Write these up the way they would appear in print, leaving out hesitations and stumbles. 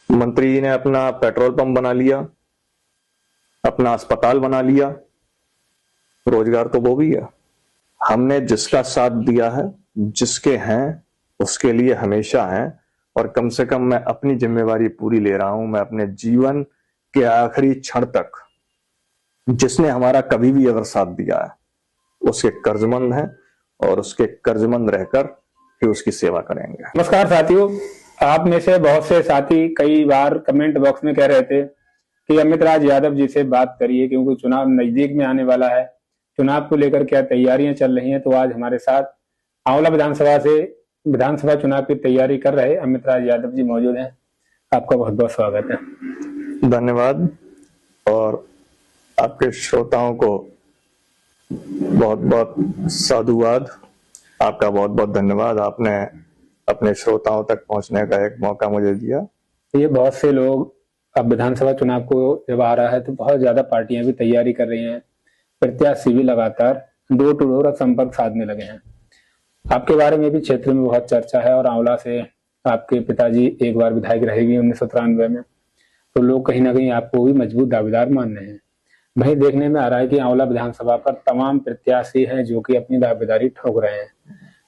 मंत्री जी ने अपना पेट्रोल पंप बना लिया, अपना अस्पताल बना लिया, रोजगार तो वो भी है। हमने जिसका साथ दिया है, जिसके हैं उसके लिए हमेशा हैं, और कम से कम मैं अपनी जिम्मेवारी पूरी ले रहा हूं। मैं अपने जीवन के आखिरी क्षण तक जिसने हमारा कभी भी अगर साथ दिया है उसके कर्जमंद हैं, और उसके कर्जमंद रहकर ही उसकी सेवा करेंगे। नमस्कार साथियों, आप में से बहुत से साथी कई बार कमेंट बॉक्स में कह रहे थे कि अमित राज यादव जी से बात करिए क्योंकि चुनाव नजदीक में आने वाला है। चुनाव को लेकर क्या तैयारियां चल रही हैं? तो आज हमारे साथ आंवला विधानसभा चुनाव की तैयारी कर रहे अमित राज यादव जी मौजूद हैं। आपका बहुत बहुत स्वागत है। धन्यवाद, और आपके श्रोताओं को बहुत बहुत साधुवाद। आपका बहुत बहुत धन्यवाद, आपने अपने श्रोताओं तक पहुंचने का एक मौका मुझे दिया। ये बहुत से लोग अब विधानसभा चुनाव को जब आ रहा है तो बहुत ज्यादा पार्टियां भी तैयारी कर रही हैं, प्रत्याशी भी लगातार डोर टू डोर संपर्क साधने लगे हैं। आपके बारे में भी क्षेत्र में बहुत चर्चा है और आंवला से आपके पिताजी एक बार विधायक रहेगी 1993 में, तो लोग कहीं ना कहीं आपको भी मजबूत दावेदार मान रहे हैं। वहीं देखने में आ रहा है कि आंवला विधानसभा पर तमाम प्रत्याशी हैं जो कि अपनी दावेदारी ठोक रहे हैं।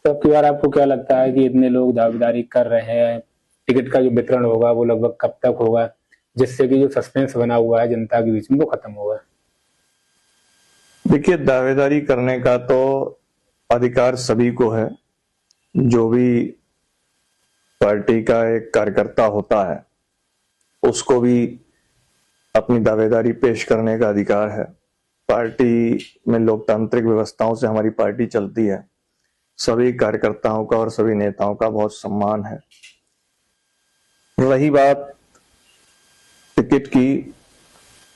तो अब की बार आपको क्या लगता है कि इतने लोग दावेदारी कर रहे हैं, टिकट का जो वितरण होगा वो लगभग कब तक होगा, जिससे कि जो सस्पेंस बना हुआ है जनता के बीच में वो खत्म होगा? देखिए, दावेदारी करने का तो अधिकार सभी को है। जो भी पार्टी का एक कार्यकर्ता होता है उसको भी अपनी दावेदारी पेश करने का अधिकार है। पार्टी में लोकतांत्रिक व्यवस्थाओं से हमारी पार्टी चलती है। सभी कार्यकर्ताओं का और सभी नेताओं का बहुत सम्मान है। रही बात टिकट की,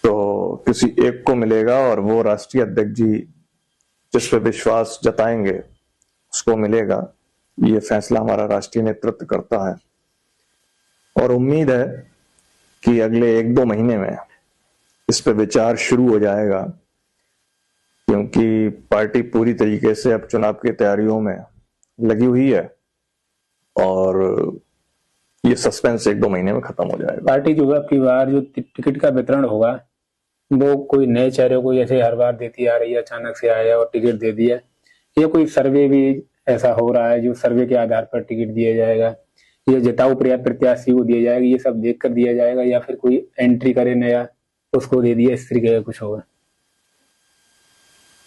तो किसी एक को मिलेगा और वो राष्ट्रीय अध्यक्ष जी जिस पे विश्वास जताएंगे उसको मिलेगा। ये फैसला हमारा राष्ट्रीय नेतृत्व करता है, और उम्मीद है कि अगले 1-2 महीने में इस पे विचार शुरू हो जाएगा, क्योंकि पार्टी पूरी तरीके से अब चुनाव की तैयारियों में लगी हुई है, और ये सस्पेंस 1-2 महीने में खत्म हो जाएगा। पार्टी जो अब की बार जो टिकट का वितरण होगा वो कोई नए चेहरे को जैसे हर बार देती आ रही है, अचानक से आया और टिकट दे दिया, ये कोई सर्वे भी ऐसा हो रहा है जो सर्वे के आधार पर टिकट दिया जाएगा, ये जिताऊ प्रत्याशी को दिया जाएगा, ये सब देख कर दिया जाएगा, या फिर कोई एंट्री करे नया उसको दे दिया, इस तरीके का कुछ होगा?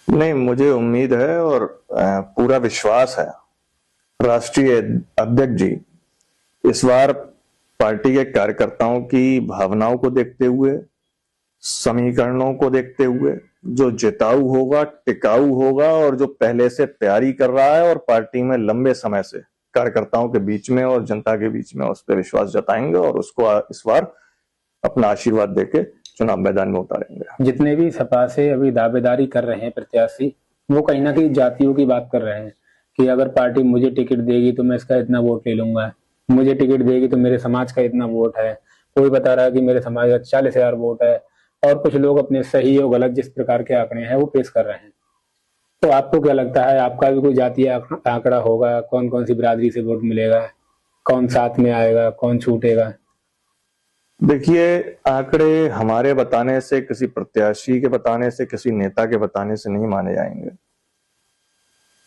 नहीं, मुझे उम्मीद है और पूरा विश्वास है राष्ट्रीय अध्यक्ष जी इस बार पार्टी के कार्यकर्ताओं की भावनाओं को देखते हुए, समीकरणों को देखते हुए, जो जिताऊ होगा, टिकाऊ होगा और जो पहले से तैयारी कर रहा है और पार्टी में लंबे समय से कार्यकर्ताओं के बीच में और जनता के बीच में उस पर विश्वास जताएंगे और उसको इस बार अपना आशीर्वाद देके चुनाव मैदान में उतारेंगे। जितने भी सपा से अभी दावेदारी कर रहे हैं प्रत्याशी, वो कहीं ना कहीं जातियों की बात कर रहे हैं कि अगर पार्टी मुझे टिकट देगी तो मैं इसका इतना वोट ले लूंगा, मुझे टिकट देगी तो मेरे समाज का इतना वोट है। कोई बता रहा है कि मेरे समाज का 40,000 वोट है, और कुछ लोग अपने सही और गलत जिस प्रकार के आंकड़े हैं वो पेश कर रहे हैं। तो आपको क्या लगता है, आपका भी कोई जातीय आंकड़ा होगा? कौन कौन सी बिरादरी से वोट मिलेगा, कौन साथ में आएगा, कौन छूटेगा? देखिए, आंकड़े हमारे बताने से, किसी प्रत्याशी के बताने से, किसी नेता के बताने से नहीं माने जाएंगे।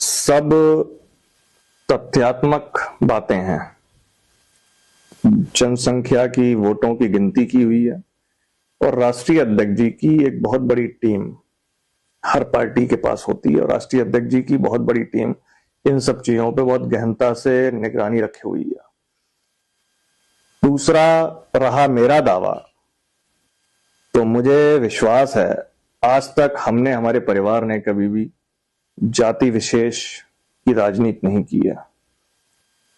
सब तथ्यात्मक बातें हैं। जनसंख्या की, वोटों की गिनती की हुई है, और राष्ट्रीय अध्यक्ष जी की एक बहुत बड़ी टीम हर पार्टी के पास होती है, और राष्ट्रीय अध्यक्ष जी की बहुत बड़ी टीम इन सब चीजों पे बहुत गहनता से निगरानी रखी हुई है। दूसरा रहा मेरा दावा, तो मुझे विश्वास है आज तक हमने, हमारे परिवार ने कभी भी जाति विशेष की राजनीति नहीं की है,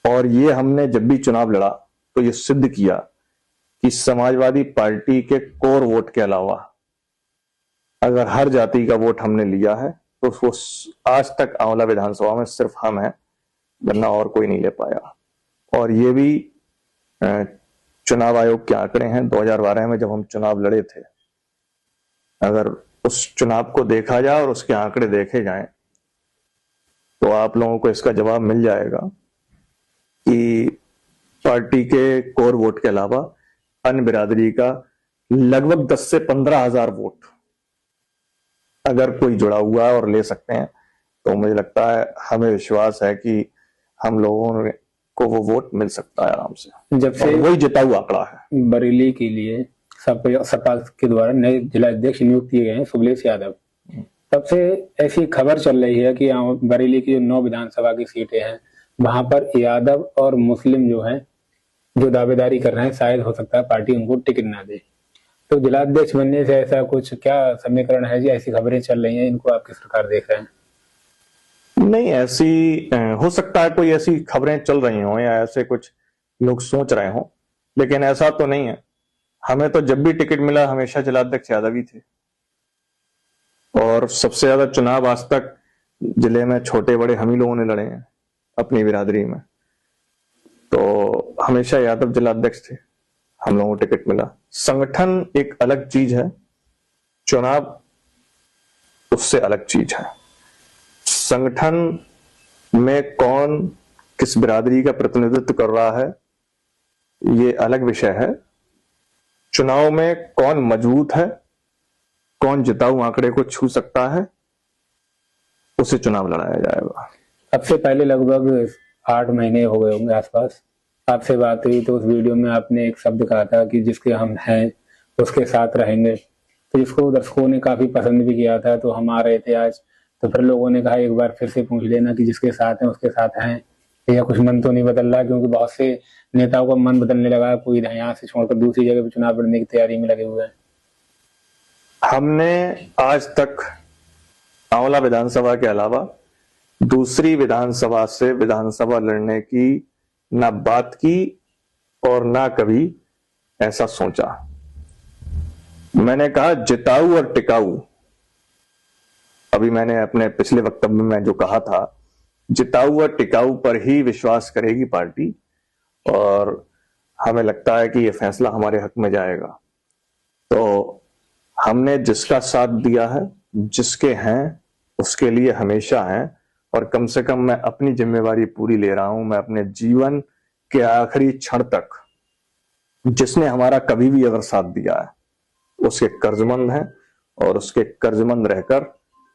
और ये हमने जब भी चुनाव लड़ा तो ये सिद्ध किया कि समाजवादी पार्टी के कोर वोट के अलावा अगर हर जाति का वोट हमने लिया है तो उसको आज तक आंवला विधानसभा में सिर्फ हम हैं, वरना और कोई नहीं ले पाया। और ये भी चुनाव आयोग के आंकड़े हैं। 2012 में जब हम चुनाव लड़े थे, अगर उस चुनाव को देखा जाए और उसके आंकड़े देखे जाएं तो आप लोगों को इसका जवाब मिल जाएगा कि पार्टी के कोर वोट के अलावा अन्य बिरादरी का लगभग 10 से 15 हजार वोट अगर कोई जुड़ा हुआ है और ले सकते हैं, तो मुझे लगता है, हमें विश्वास है कि हम लोगों को वो वोट मिल सकता है आराम से। जब से वही जिता हुआ आंकड़ा है। बरेली के लिए सपा के द्वारा नए जिला अध्यक्ष नियुक्त किए गए हैं सुबलेश यादव, तब से ऐसी खबर चल रही है कि बरेली की जो 9 विधानसभा की सीटें हैं वहां पर यादव और मुस्लिम जो हैं जो दावेदारी कर रहे हैं, शायद हो सकता है पार्टी उनको टिकट ना दे। तो जिला अध्यक्ष बनने से ऐसा कुछ क्या समीकरण है जी? ऐसी खबरें चल रही हैं, इनको आपकी सरकार देख रहे हैं? नहीं, ऐसी हो सकता है कोई ऐसी खबरें चल रही हों या ऐसे कुछ लोग सोच रहे हों, लेकिन ऐसा तो नहीं है। हमें तो जब भी टिकट मिला हमेशा जिलाध्यक्ष यादव ही थे, और सबसे ज्यादा चुनाव आज तक जिले में छोटे बड़े हम ही लोगों ने लड़े हैं अपनी बिरादरी में, तो हमेशा यादव जिलाध्यक्ष थे, हम लोगों को टिकट मिला। संगठन एक अलग चीज है, चुनाव उससे अलग चीज है। संगठन में कौन किस बिरादरी का प्रतिनिधित्व कर रहा है ये अलग विषय है। चुनाव में कौन मजबूत है, कौन जिताऊ आंकड़े को छू सकता है, उसे चुनाव लड़ाया जाएगा। अब से पहले लगभग 8 महीने हो गए होंगे आसपास आपसे बात हुई, तो उस वीडियो में आपने एक शब्द कहा था कि जिसके हम हैं उसके साथ रहेंगे, तो जिसको दर्शकों ने काफी पसंद भी किया था। तो हम आ रहे थे आज, तो फिर लोगों ने कहा एक बार फिर से पूछ लेना कि जिसके साथ हैं उसके साथ हैं, या कुछ मन तो नहीं बदल रहा? क्योंकि बहुत से नेताओं का मन बदलने लगा, कोई यहाँ से छोड़कर दूसरी जगह पे चुनाव लड़ने की तैयारी में लगे हुए हैं। हमने आज तक आंवला विधानसभा के अलावा दूसरी विधानसभा से विधानसभा लड़ने की ना बात की और ना कभी ऐसा सोचा। मैंने कहा जिताऊ और टिकाऊ, अभी मैंने अपने पिछले वक्तव्य में जो कहा था, जिताऊ और टिकाऊ पर ही विश्वास करेगी पार्टी, और हमें लगता है कि यह फैसला हमारे हक में जाएगा। तो हमने जिसका साथ दिया है, जिसके हैं उसके लिए हमेशा हैं, और कम से कम मैं अपनी जिम्मेवारी पूरी ले रहा हूं। मैं अपने जीवन के आखिरी क्षण तक जिसने हमारा कभी भी अगर साथ दिया है उसके कर्जमंद हैं, और उसके कर्जमंद रहकर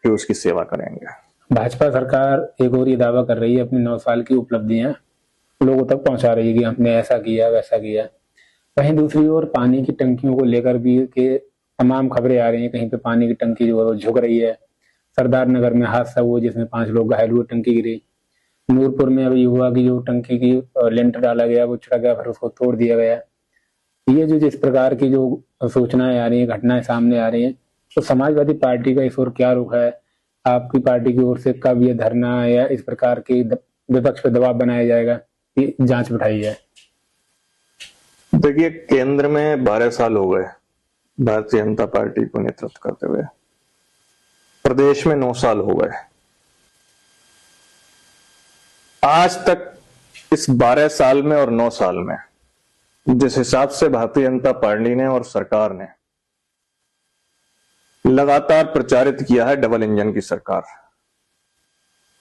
फिर उसकी सेवा करेंगे। भाजपा सरकार एक और ये दावा कर रही है अपनी 9 साल की उपलब्धियां लोगों तक पहुंचा रही है कि हमने ऐसा किया वैसा किया। वहीं दूसरी ओर पानी की टंकियों को लेकर भी के तमाम खबरें आ रही हैं, कहीं पे पानी की टंकी जो है वो झुक रही है। सरदार नगर में हादसा हुआ जिसमें 5 लोग घायल हुए, टंकी गिरी। नूरपुर में अभी हुआ कि जो टंकी की लेंटर डाला गया वो छिड़क गया, फिर उसको तोड़ दिया गया। ये जो जिस प्रकार की जो सूचनाएं आ रही हैं, घटनाएं सामने आ रही हैं, तो समाजवादी पार्टी का इस ओर क्या रुख है? आपकी पार्टी की ओर से कब ये धरना या इस प्रकार के विपक्ष पर दबाव बनाया जाएगा कि जांच बिठाई जाए? देखिए, केंद्र में 12 साल हो गए भारतीय जनता पार्टी को नेतृत्व करते हुए, प्रदेश में 9 साल हो गए। आज तक इस 12 साल में और 9 साल में जिस हिसाब से भारतीय जनता पार्टी ने और सरकार ने लगातार प्रचारित किया है डबल इंजन की सरकार,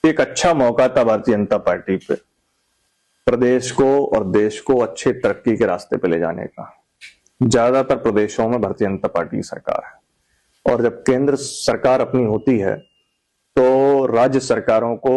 एक अच्छा मौका था भारतीय जनता पार्टी पे प्रदेश को और देश को अच्छे तरक्की के रास्ते पे ले जाने का। ज्यादातर प्रदेशों में भारतीय जनता पार्टी की सरकार है, और जब केंद्र सरकार अपनी होती है तो राज्य सरकारों को